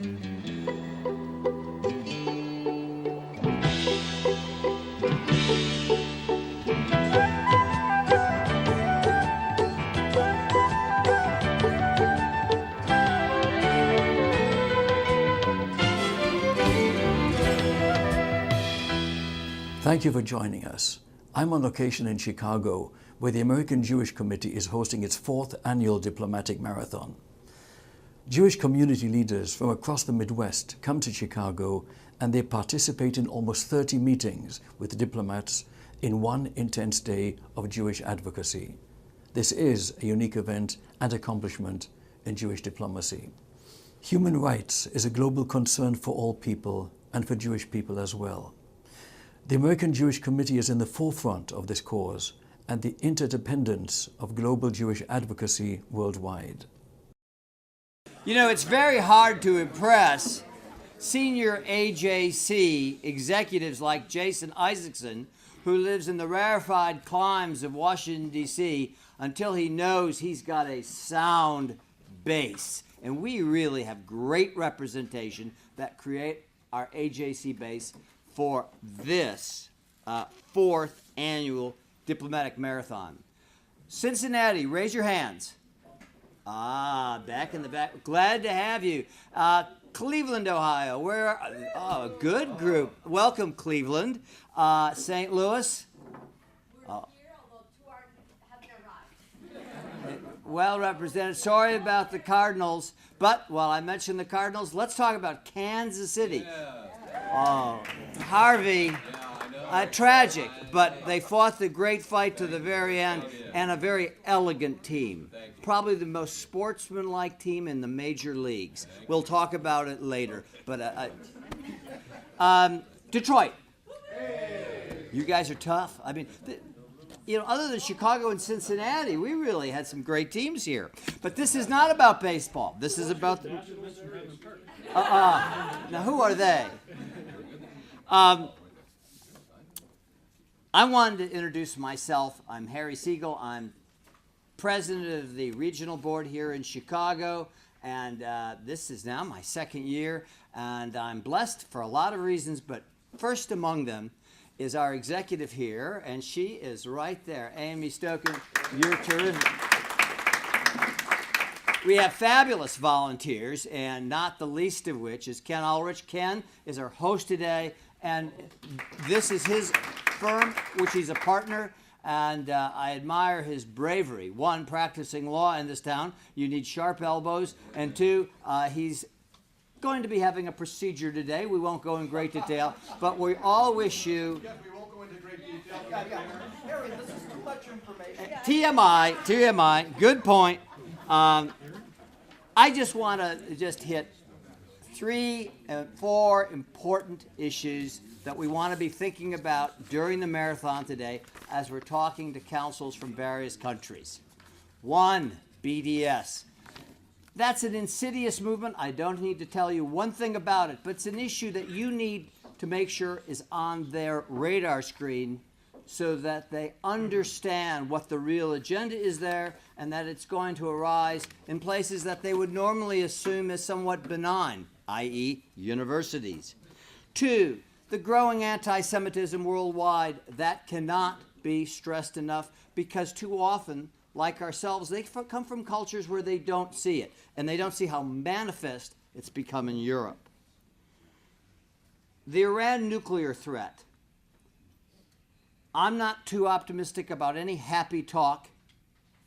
Thank you for joining us. I'm on location in Chicago, where the American Jewish Committee is hosting its 4th annual Diplomatic Marathon. Jewish community leaders from across the Midwest come to Chicago, and they participate in almost 30 meetings with diplomats in one intense day of Jewish advocacy. This is a unique event and accomplishment in Jewish diplomacy. Human rights is a global concern for all people and for Jewish people as well. The American Jewish Committee is in the forefront of this cause and the interdependence of global Jewish advocacy worldwide. You know, it's very hard to impress senior AJC executives like Jason Isaacson, who lives in the rarefied climes of Washington, D.C., until he knows he's got a sound base. And we really have great representation that create our AJC base for this 4th annual Diplomatic Marathon. Cincinnati, raise your hands. Back in the back. Glad to have you. Cleveland, Ohio. A good group. Welcome, Cleveland. St. Louis. We're here, although 2 haven't arrived. Well represented. Sorry about the Cardinals, but while I mentioned the Cardinals, let's talk about Kansas City. Yeah. Oh, Harvey, tragic, but they fought the great fight to the very end, and a very elegant team. Probably the most sportsmanlike team in the major leagues. We'll talk about it later. But Detroit, you guys are tough. I mean, other than Chicago and Cincinnati, we really had some great teams here. But this is not about baseball. This is about the... Now, who are they? I wanted to introduce myself. I'm Harry Seigle. I'm president of the regional board here in Chicago, and this is now my 2nd year, and I'm blessed for a lot of reasons, but first among them is our executive here, and she is right there. Amy Stoken, you're terrific. We have fabulous volunteers, and not the least of which is Ken Ulrich. Ken is our host today, and this is his firm, which he's a partner, and I admire his bravery. 1, practicing law in this town, you need sharp elbows, and 2, he's going to be having a procedure today. We won't go in great detail, but we all wish you... Yes, we won't go into great detail. Harry, this is too much information. TMI, good point. I just want to hit 3 and 4 important issues that we want to be thinking about during the marathon today as we're talking to consuls from various countries. 1, BDS. That's an insidious movement. I don't need to tell you one thing about it, but it's an issue that you need to make sure is on their radar screen so that they understand what the real agenda is there and that it's going to arise in places that they would normally assume as somewhat benign, i.e. universities. 2, the growing anti-Semitism worldwide. That cannot be stressed enough because too often, like ourselves, they come from cultures where they don't see it, and they don't see how manifest it's become in Europe. The Iran nuclear threat. I'm not too optimistic about any happy talk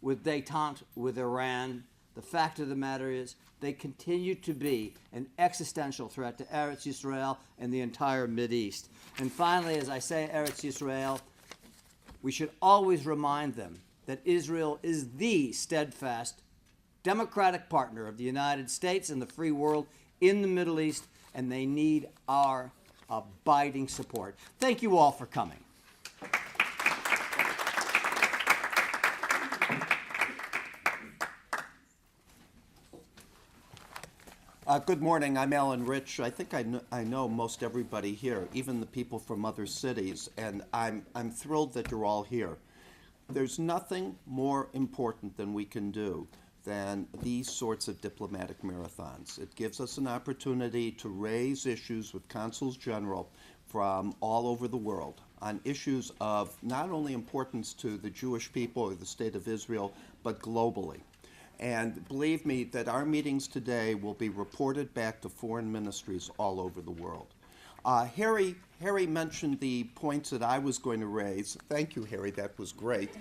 with détente with Iran. The fact of the matter is they continue to be an existential threat to Eretz Yisrael and the entire Mideast. And finally, as I say Eretz Yisrael, we should always remind them that Israel is the steadfast democratic partner of the United States and the free world in the Middle East, and they need our abiding support. Thank you all for coming. Good morning. I'm Alan Rich. I think I know most everybody here, even the people from other cities, and I'm thrilled that you're all here. There's nothing more important than we can do than these sorts of diplomatic marathons. It gives us an opportunity to raise issues with Consuls General from all over the world on issues of not only importance to the Jewish people or the State of Israel, but globally. And believe me that our meetings today will be reported back to foreign ministries all over the world. Harry mentioned the points that I was going to raise. Thank you, Harry, that was great.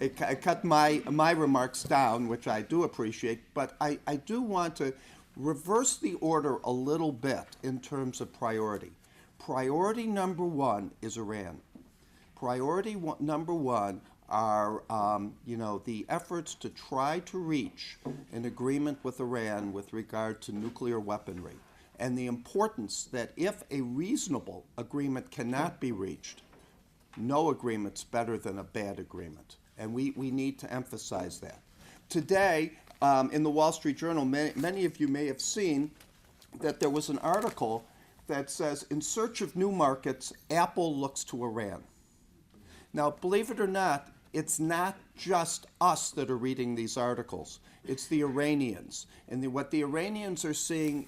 It cut my remarks down, which I do appreciate, but I do want to reverse the order a little bit in terms of priority. Priority number one is Iran. Priority number one are the efforts to try to reach an agreement with Iran with regard to nuclear weaponry, and the importance that if a reasonable agreement cannot be reached, no agreement's better than a bad agreement. And we need to emphasize that. Today, in the Wall Street Journal, many of you may have seen that there was an article that says, in search of new markets, Apple looks to Iran. Now, believe it or not, it's not just us that are reading these articles. It's the Iranians. And what the Iranians are seeing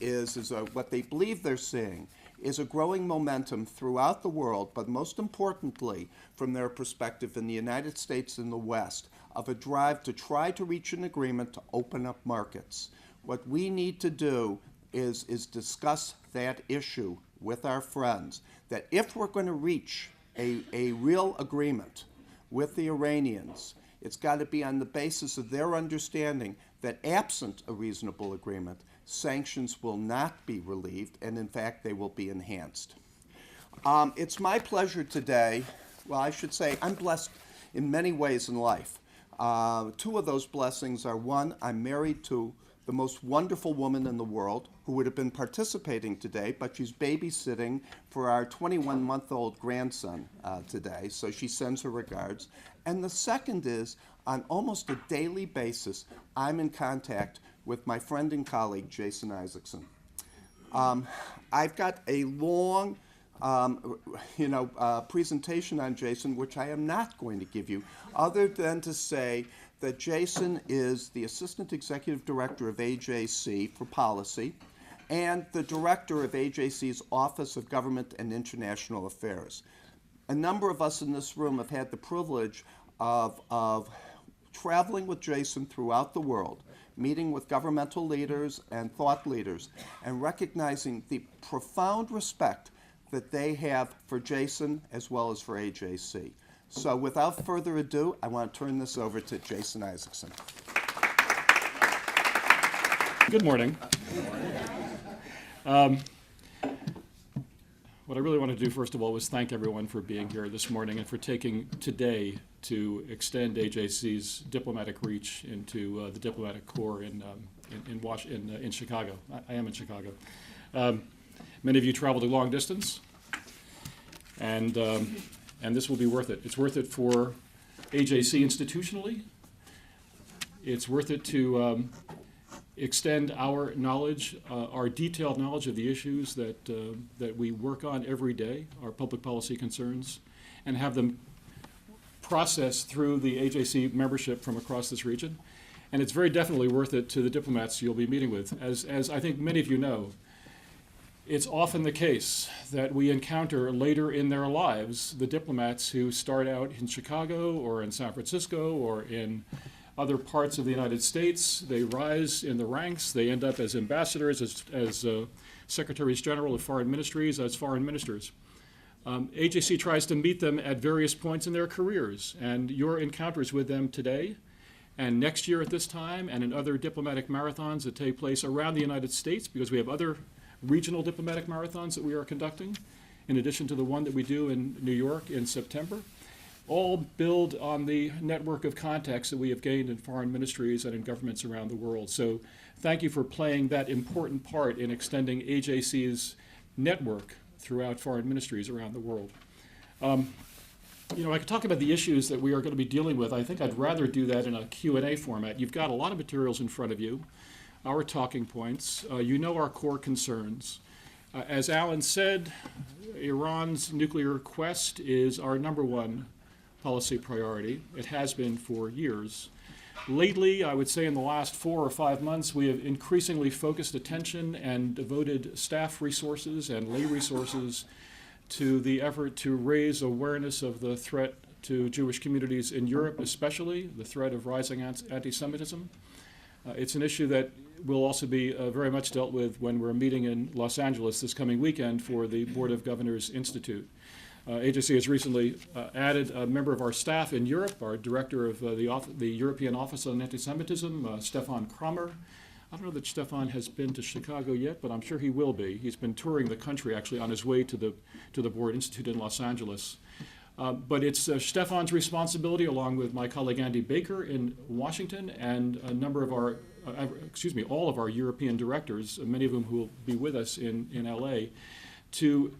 what they believe they're seeing is a growing momentum throughout the world, but most importantly, from their perspective in the United States and the West, of a drive to try to reach an agreement to open up markets. What we need to do is discuss that issue with our friends, that if we're going to reach a real agreement with the Iranians, it's got to be on the basis of their understanding that absent a reasonable agreement, sanctions will not be relieved, and in fact, they will be enhanced. It's my pleasure today, well, I should say I'm blessed in many ways in life. Two of those blessings are, one, I'm married to the most wonderful woman in the world who would have been participating today, but she's babysitting for our 21-month-old grandson today, so she sends her regards. And the second is, on almost a daily basis, I'm in contact with my friend and colleague, Jason Isaacson. I've got a long presentation on Jason, which I am not going to give you, other than to say that Jason is the Assistant Executive Director of AJC for Policy and the Director of AJC's Office of Government and International Affairs. A number of us in this room have had the privilege of traveling with Jason throughout the world, meeting with governmental leaders and thought leaders, and recognizing the profound respect that they have for Jason as well as for AJC. So without further ado, I want to turn this over to Jason Isaacson. Good morning. What I really want to do, first of all, was thank everyone for being here this morning and for taking today to extend AJC's diplomatic reach into the diplomatic corps in Chicago. I am in Chicago. Many of you traveled a long distance, and this will be worth it. It's worth it for AJC institutionally. It's worth it to extend our knowledge, our detailed knowledge of the issues that we work on every day, our public policy concerns, and have them processed through the AJC membership from across this region. And it's very definitely worth it to the diplomats you'll be meeting with. As I think many of you know, it's often the case that we encounter later in their lives the diplomats who start out in Chicago or in San Francisco or in other parts of the United States. They rise in the ranks. They end up as ambassadors, as secretaries general of foreign ministries, as foreign ministers. AJC tries to meet them at various points in their careers, and your encounters with them today and next year at this time and in other diplomatic marathons that take place around the United States, because we have other regional diplomatic marathons that we are conducting, in addition to the one that we do in New York in September, all build on the network of contacts that we have gained in foreign ministries and in governments around the world. So thank you for playing that important part in extending AJC's network throughout foreign ministries around the world. I could talk about the issues that we are going to be dealing with. I think I'd rather do that in a Q&A format. You've got a lot of materials in front of you, our talking points. You know our core concerns. As Alan said, Iran's nuclear quest is our #1 policy priority. It has been for years. Lately, I would say in the last 4 or 5 months, we have increasingly focused attention and devoted staff resources and lay resources to the effort to raise awareness of the threat to Jewish communities in Europe, especially the threat of rising anti-Semitism. It's an issue that will also be very much dealt with when we're meeting in Los Angeles this coming weekend for the Board of Governors Institute. AJC has recently added a member of our staff in Europe, our director of the European Office on Anti-Semitism, Stefan Kramer. I don't know that Stefan has been to Chicago yet, but I'm sure he will be. He's been touring the country actually on his way to the Board Institute in Los Angeles. But it's Stefan's responsibility, along with my colleague Andy Baker in Washington and a number of our, all of our European directors, many of whom who will be with us in LA, to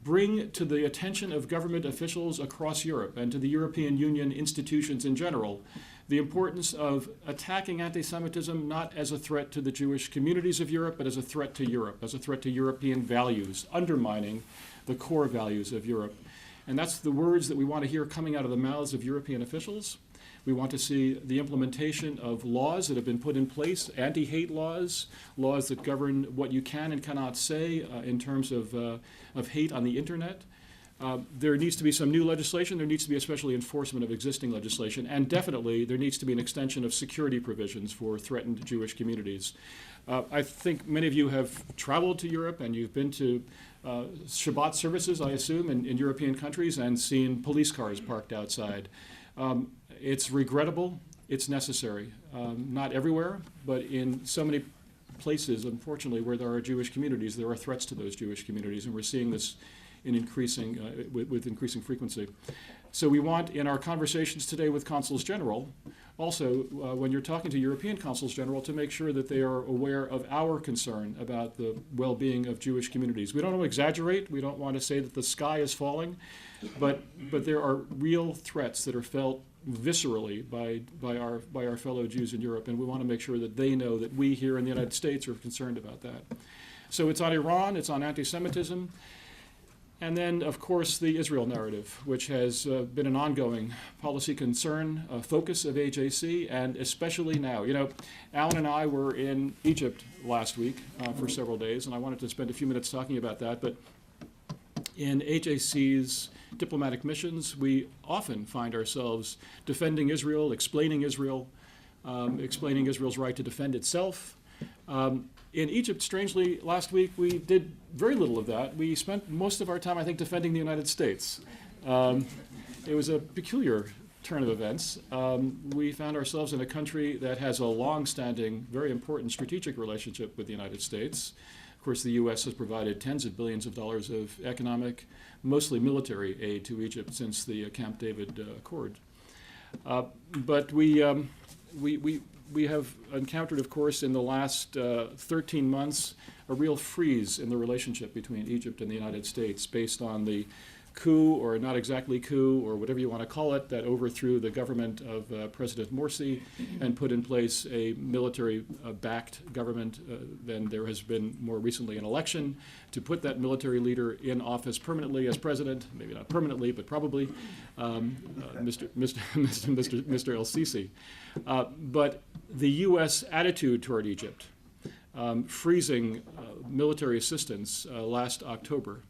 bring to the attention of government officials across Europe and to the European Union institutions in general the importance of attacking anti-Semitism not as a threat to the Jewish communities of Europe, but as a threat to Europe, as a threat to European values, undermining the core values of Europe. And that's the words that we want to hear coming out of the mouths of European officials. We want to see the implementation of laws that have been put in place, anti-hate laws, laws that govern what you can and cannot say in terms of hate on the internet. There needs to be some new legislation. There needs to be especially enforcement of existing legislation. And definitely there needs to be an extension of security provisions for threatened Jewish communities. I think many of you have traveled to Europe and you've been to Shabbat services, I assume, in European countries and seen police cars parked outside. It's regrettable. It's necessary. Not everywhere, but in so many places, unfortunately, where there are Jewish communities, there are threats to those Jewish communities, and we're seeing this in increasing, with increasing frequency. So we want, in our conversations today with Consuls General, also, when you're talking to European Consuls General, to make sure that they are aware of our concern about the well-being of Jewish communities. We don't want to exaggerate. We don't want to say that the sky is falling, but there are real threats that are felt viscerally by our fellow Jews in Europe, and we want to make sure that they know that we here in the United States are concerned about that. So it's on Iran, it's on anti-Semitism, and then, of course, the Israel narrative, which has been an ongoing policy concern, focus of AJC, and especially now. You know, Alan and I were in Egypt last week for several days, and I wanted to spend a few minutes talking about that, but in AJC's diplomatic missions, we often find ourselves defending Israel, explaining Israel's right to defend itself. In Egypt, strangely, last week we did very little of that. We spent most of our time, I think, defending the United States. It was a peculiar turn of events. We found ourselves in a country that has a long-standing, very important strategic relationship with the United States. Of course, the U.S. has provided tens of billions of dollars of economic, mostly military aid to Egypt since the Camp David Accord. But we have encountered, of course, in the last 13 months, a real freeze in the relationship between Egypt and the United States based on the coup, or not exactly coup, or whatever you want to call it, that overthrew the government of President Morsi and put in place a military-backed government. Then there has been more recently an election to put that military leader in office permanently as president, maybe not permanently, but probably, Mr. El-Sisi. But the U.S. attitude toward Egypt, freezing military assistance last October,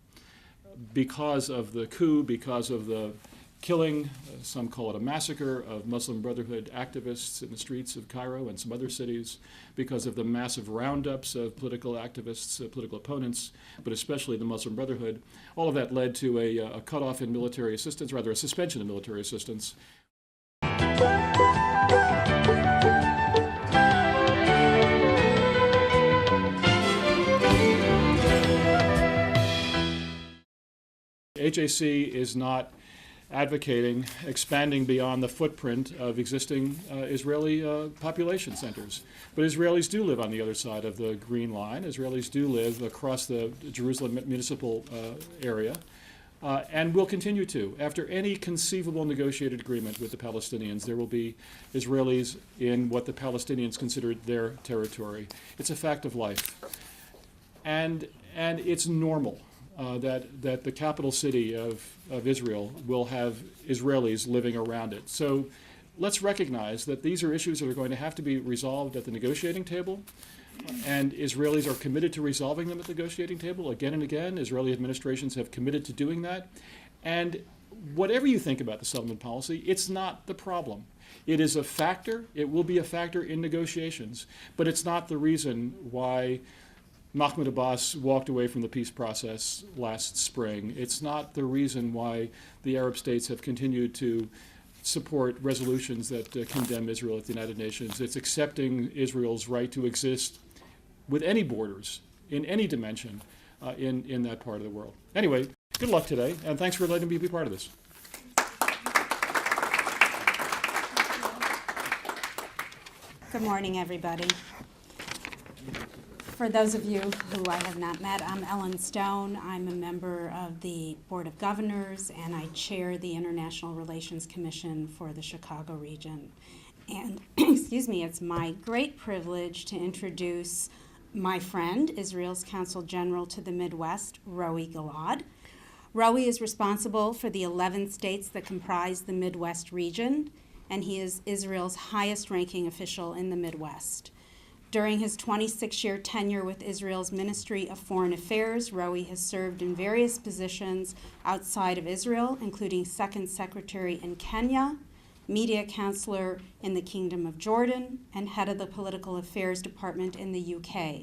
because of the coup, because of the killing, some call it a massacre, of Muslim Brotherhood activists in the streets of Cairo and some other cities, because of the massive roundups of political activists, political opponents, but especially the Muslim Brotherhood. All of that led to a cutoff in military assistance, rather a suspension of military assistance. AJC is not advocating expanding beyond the footprint of existing Israeli population centers. But Israelis do live on the other side of the Green Line. Israelis do live across the Jerusalem municipal area, and will continue to. After any conceivable negotiated agreement with the Palestinians, there will be Israelis in what the Palestinians consider their territory. It's a fact of life. And it's normal. That the capital city of Israel will have Israelis living around it. So let's recognize that these are issues that are going to have to be resolved at the negotiating table, and Israelis are committed to resolving them at the negotiating table again and again. Israeli administrations have committed to doing that. And whatever you think about the settlement policy, it's not the problem. It is a factor. It will be a factor in negotiations, but it's not the reason why Mahmoud Abbas walked away from the peace process last spring. It's not the reason why the Arab states have continued to support resolutions that condemn Israel at the United Nations. It's accepting Israel's right to exist with any borders, in any dimension, in that part of the world. Anyway, good luck today, and thanks for letting me be part of this. Good morning, everybody. For those of you who I have not met, I'm Ellen Stone. I'm a member of the Board of Governors, and I chair the International Relations Commission for the Chicago region. And, excuse me, it's my great privilege to introduce my friend, Israel's Consul General to the Midwest, Roei Gilad. Roei is responsible for the 11 states that comprise the Midwest region, and he is Israel's highest-ranking official in the Midwest. During his 26-year tenure with Israel's Ministry of Foreign Affairs, Roei has served in various positions outside of Israel, including Second Secretary in Kenya, Media Counselor in the Kingdom of Jordan, and head of the Political Affairs Department in the UK.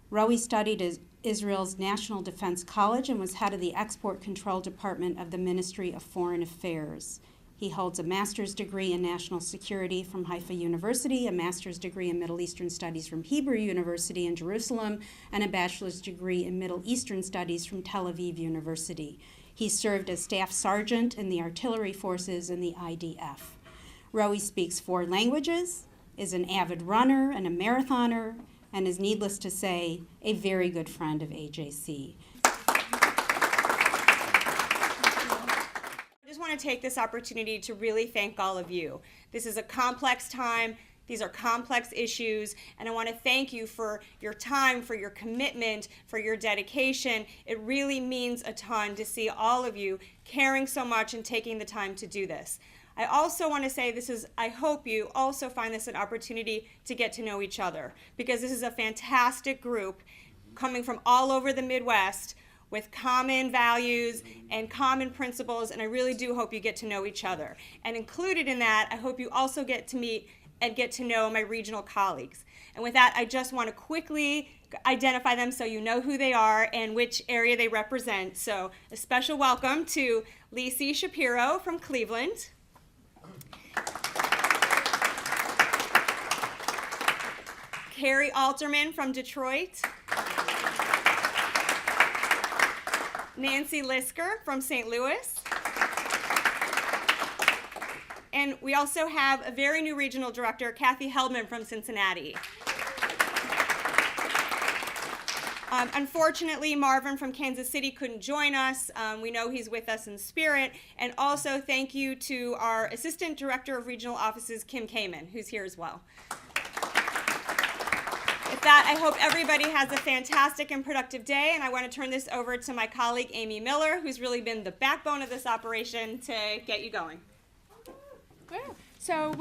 Roei studied at Israel's National Defense College and was head of the Export Control Department of the Ministry of Foreign Affairs. He holds a master's degree in national security from Haifa University, a master's degree in Middle Eastern Studies from Hebrew University in Jerusalem, and a bachelor's degree in Middle Eastern Studies from Tel Aviv University. He served as staff sergeant in the artillery forces in the IDF. Roei speaks 4 languages, is an avid runner and a marathoner, and is, needless to say, a very good friend of AJC. I just want to take this opportunity to really thank all of you. This is a complex time. These are complex issues, and I want to thank you for your time, for your commitment, for your dedication. It really means a ton to see all of you caring so much and taking the time to do this. I also want to say I hope you also find this an opportunity to get to know each other, because this is a fantastic group coming from all over the Midwest with common values and common principles, and I really do hope you get to know each other. And included in that, I hope you also get to meet and get to know my regional colleagues. And with that, I just want to quickly identify them so you know who they are and which area they represent. So a special welcome to Lisi Shapiro from Cleveland. Carrie Alterman from Detroit. Nancy Lisker from St. Louis. And we also have a very new regional director, Kathy Heldman from Cincinnati. Unfortunately, Marvin from Kansas City couldn't join us. We know he's with us in spirit. And also thank you to our Assistant Director of Regional Offices, Kim Kamen, who's here as well. With that, I hope everybody has a fantastic and productive day, and I want to turn this over to my colleague, Amy Miller, who's really been the backbone of this operation to get you going. So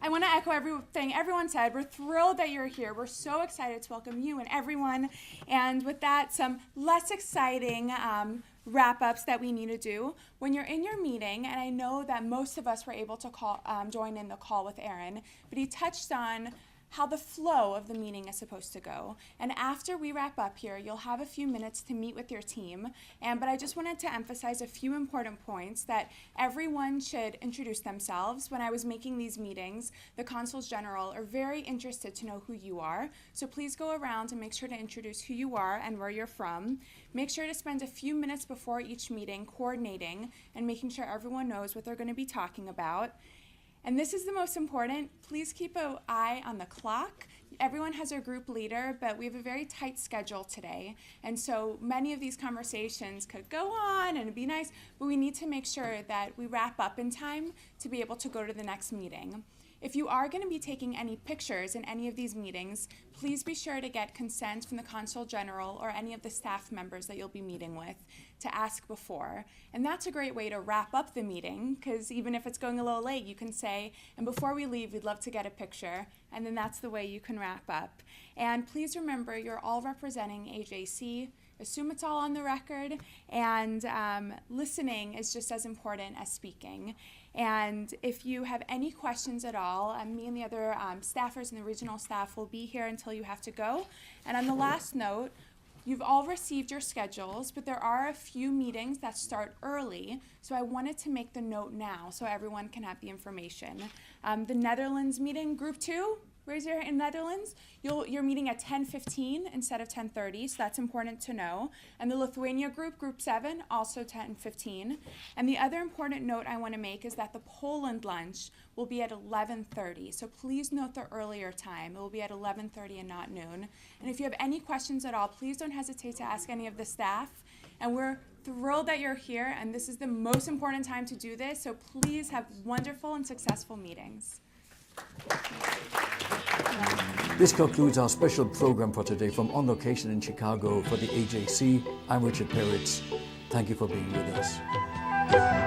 I want to echo everything everyone said. We're thrilled that you're here. We're so excited to welcome you and everyone. And with that, some less exciting wrap-ups that we need to do. When you're in your meeting, and I know that most of us were able to join in the call with Aaron, but he touched on how the flow of the meeting is supposed to go. And after we wrap up here, you'll have a few minutes to meet with your team. But I just wanted to emphasize a few important points that everyone should introduce themselves. When I was making these meetings, the Consuls General are very interested to know who you are. So please go around and make sure to introduce who you are and where you're from. Make sure to spend a few minutes before each meeting coordinating and making sure everyone knows what they're going to be talking about. And this is the most important. Please keep an eye on the clock. Everyone has their group leader, but we have a very tight schedule today. And so many of these conversations could go on and it'd be nice, but we need to make sure that we wrap up in time to be able to go to the next meeting. If you are going to be taking any pictures in any of these meetings, please be sure to get consent from the Consul General or any of the staff members that you'll be meeting with to ask before. And that's a great way to wrap up the meeting, because even if it's going a little late, you can say, and before we leave, we'd love to get a picture, and then that's the way you can wrap up. And please remember, you're all representing AJC. Assume it's all on the record, and listening is just as important as speaking. And if you have any questions at all, me and the other staffers and the regional staff will be here until you have to go. And on the last note, you've all received your schedules, but there are a few meetings that start early, so I wanted to make the note now so everyone can have the information. The Netherlands meeting, Group 2, raise your hand in Netherlands. You're meeting at 10:15 instead of 10:30, so that's important to know. And the Lithuania group, Group 7, also 10:15. And the other important note I want to make is that the Poland lunch will be at 11:30, so please note the earlier time. It will be at 11:30 and not noon. And if you have any questions at all, please don't hesitate to ask any of the staff. And we're thrilled that you're here, and this is the most important time to do this, so please have wonderful and successful meetings. This concludes our special program for today from On Location in Chicago for the AJC. I'm Richard Peretz. Thank you for being with us.